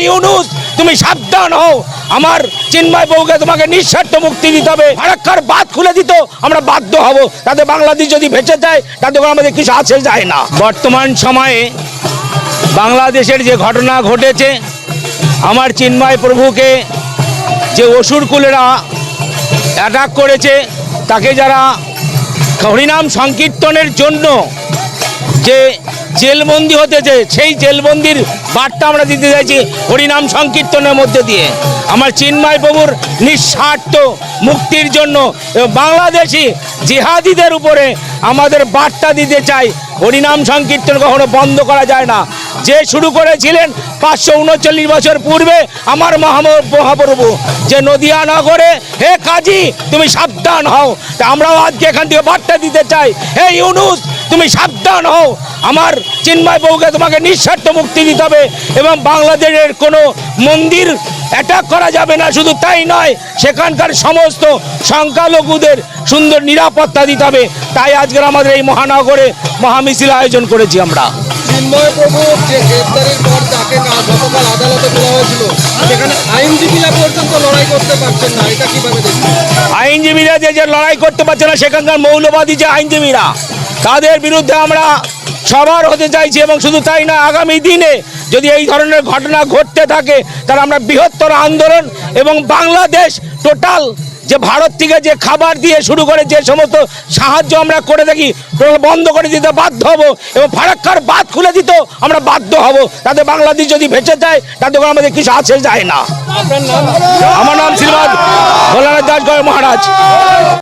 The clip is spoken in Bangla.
ইউনুস তুমি সাবধান হও, আমার চিন্ময় বউকে তোমাকে নিঃশর্ত মুক্তি দিতে হবে। ফারাক্কার বাঁধ খুলে দিত আমরা বাধ্য হব, তাতে বাংলাদেশ যদি বেঁচে যায় তাতে করে আমাদের কিছু আসে যায় না। বর্তমান সময়ে বাংলাদেশের যে ঘটনা ঘটেছে, আমার চিন্ময় প্রভুকে যে অসুরকুলেরা অ্যাটাক করেছে, তাকে যারা হরিনাম সংকীর্তনের জন্য যে জেলবন্দি হতেছে, সেই জেলবন্দির বার্তা আমরা দিতে চাইছি হরিনাম সংকীর্তনের মধ্যে দিয়ে। আমার চিন্ময় প্রভুর নিঃস্বার্থ মুক্তির জন্য বাংলাদেশি জিহাদিদের উপরে আমাদের বার্তা দিতে চাই, হরিনাম সংকীর্তন কখনো বন্ধ করা যায় না। যে শুরু করেছিলেন 539 বছর পূর্বে আমার মহাপ্রভু, যে নদিয়া নগরে হে কাজী তুমি সাবধান হও, তা আমরাও আজকে এখান থেকে বার্তা দিতে চাই, হে ইউনুস তুমি সাবধান হও, আমার চিন্ময় বউকে তোমাকে নিঃস্বার্থ মুক্তি দিতে হবে এবং বাংলাদেশের কোনো মন্দির অ্যাটাক করা যাবে না। শুধু তাই নয়, সেখানকার সমস্ত সংখ্যালঘুদের সুন্দর নিরাপত্তা দিতে হবে। তাই আজকের আমাদের এই মহানগরে মহামিছিল আয়োজন করেছি আমরা। চিন্ময় প্রভু যে গ্রেপ্তারের পর তাকে গতকাল আদালতে তোলা হয়েছিল, সেখানে আইনজীবীরা পর্যন্ত লড়াই করতে পারছেন না, এটা কিভাবে দেখছেন? আইনজীবীরা যে লড়াই করতে পারছে না, সেখানকার মৌলবাদী যে আইনজীবীরা, তাদের বিরুদ্ধে আমরা সবার হতে চাইছি। এবং শুধু তাই না, আগামী দিনে যদি এই ধরনের ঘটনা ঘটতে থাকে তাহলে আমরা বৃহত্তর আন্দোলন এবং বাংলাদেশ টোটাল যে ভারত থেকে যে খাবার দিয়ে শুরু করে যে সমস্ত সাহায্য আমরা করে থাকি টোটাল বন্ধ করে দিতে বাধ্য হব এবং ফারাক্কার বাঁধ খুলে দিত আমরা বাধ্য হব, তাতে বাংলাদেশ যদি বেঁচে যায় তাতে করে আমাদের কিছু আসে যায় না। আমার নাম শ্রীবাদ ভোলানাথ দাস মহারাজ।